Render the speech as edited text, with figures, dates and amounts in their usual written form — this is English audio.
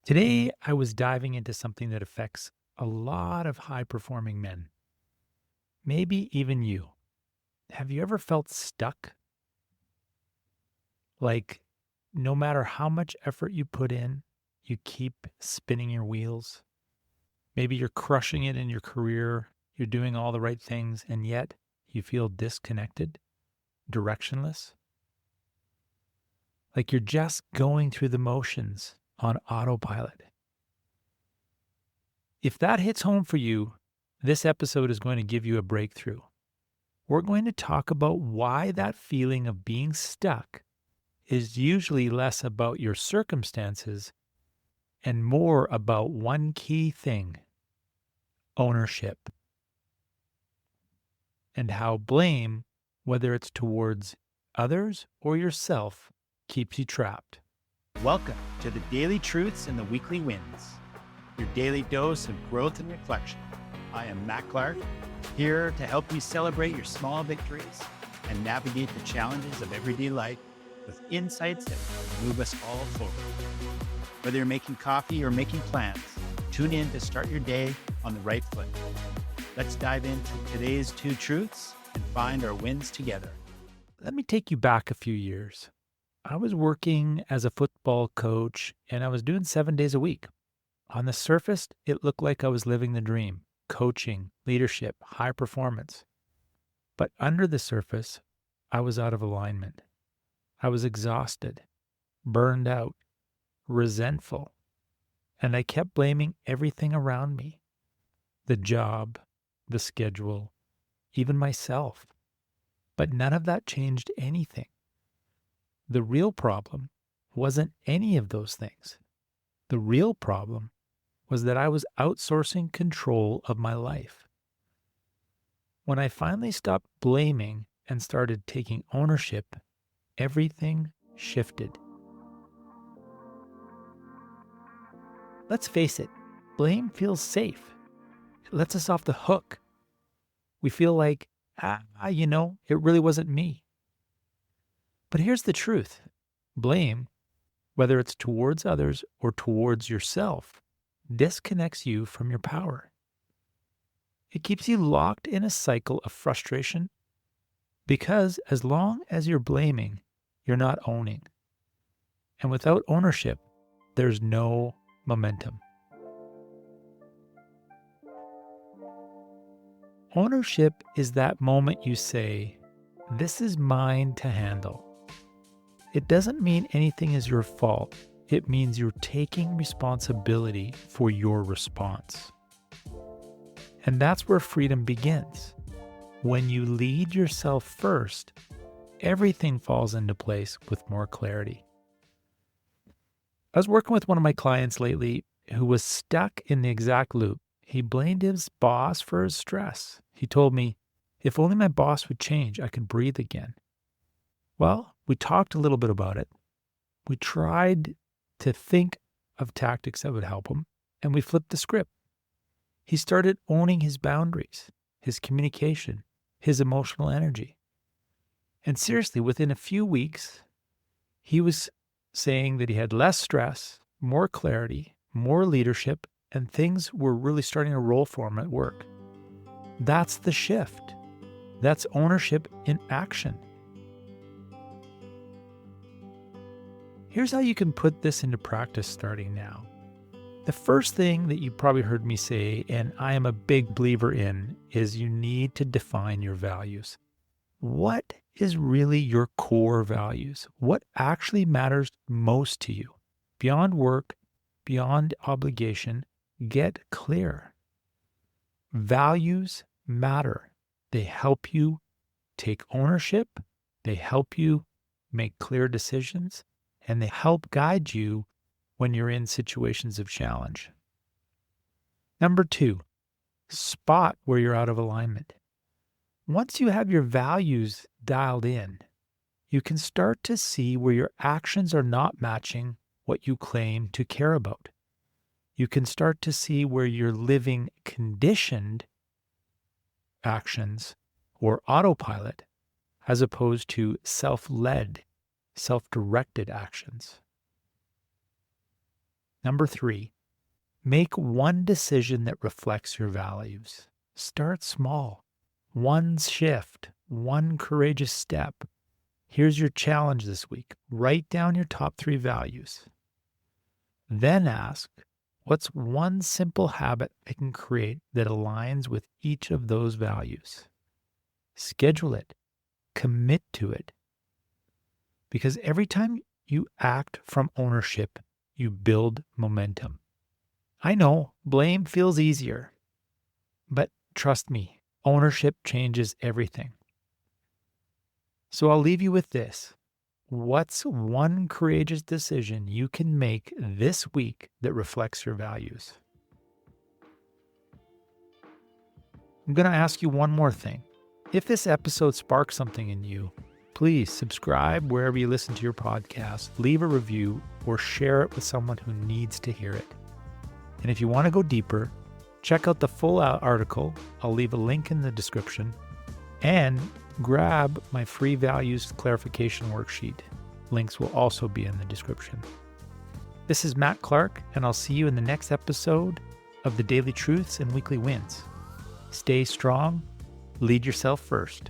Today, I was diving into something that affects a lot of high performing men, maybe even you. Have you ever felt stuck? Like, no matter how much effort you put in, you keep spinning your wheels? Maybe you're crushing it in your career, you're doing all the right things, and yet you feel disconnected, directionless? Like you're just going through the motions on autopilot. If that hits home for you, this episode is going to give you a breakthrough. We're going to talk about why that feeling of being stuck is usually less about your circumstances and more about one key thing: ownership, and how blame, whether it's towards others or yourself, keeps you trapped. Welcome to the Daily Truths and the Weekly Wins, your daily dose of growth and reflection. I am Matt Clark, here to help you celebrate your small victories and navigate the challenges of everyday life with insights that will move us all forward. Whether you're making coffee or making plans, tune in to start your day on the right foot. Let's dive into today's two truths and find our wins together. Let me take you back a few years. I was working as a football coach and I was doing 7 days a week. On the surface, it looked like I was living the dream: coaching, leadership, high performance. But under the surface, I was out of alignment. I was exhausted, burned out, resentful, and I kept blaming everything around me: the job, the schedule, even myself. But none of that changed anything. The real problem wasn't any of those things. The real problem was that I was outsourcing control of my life. When I finally stopped blaming and started taking ownership, everything shifted. Let's face it, blame feels safe. It lets us off the hook. We feel like, it really wasn't me. But here's the truth: blame, whether it's towards others or towards yourself, disconnects you from your power. It keeps you locked in a cycle of frustration because as long as you're blaming, you're not owning. And without ownership, there's no momentum. Ownership is that moment you say, "This is mine to handle." It doesn't mean anything is your fault. It means you're taking responsibility for your response. And that's where freedom begins. When you lead yourself first, everything falls into place with more clarity. I was working with one of my clients lately who was stuck in the exact loop. He blamed his boss for his stress. He told me, if only my boss would change, I could breathe again. Well, we talked a little bit about it. We tried to think of tactics that would help him, and we flipped the script. He started owning his boundaries, his communication, his emotional energy. And seriously, within a few weeks, he was saying that he had less stress, more clarity, more leadership, and things were really starting to roll for him at work. That's the shift. That's ownership in action. Here's how you can put this into practice starting now. The first thing that you probably heard me say, and I am a big believer in, is you need to define your values. What is really your core values? What actually matters most to you? Beyond work, beyond obligation, get clear. Values matter. They help you take ownership. They help you make clear decisions, and they help guide you when you're in situations of challenge. Number 2, spot where you're out of alignment. Once you have your values dialed in, you can start to see where your actions are not matching what you claim to care about. You can start to see where you're living conditioned actions or autopilot as opposed to self-led, self-directed actions. Number 3, make one decision that reflects your values. Start small. One shift, one courageous step. Here's your challenge this week. Write down your top 3 values. Then ask, what's one simple habit I can create that aligns with each of those values? Schedule it. Commit to it. Because every time you act from ownership, you build momentum. I know blame feels easier, but trust me, ownership changes everything. So I'll leave you with this. What's one courageous decision you can make this week that reflects your values? I'm going to ask you one more thing. If this episode sparks something in you, please subscribe wherever you listen to your podcast, leave a review, or share it with someone who needs to hear it. And if you want to go deeper, check out the full article. I'll leave a link in the description. And grab my free values clarification worksheet. Links will also be in the description. This is Matt Clark, and I'll see you in the next episode of the Daily Truths and Weekly Wins. Stay strong, lead yourself first.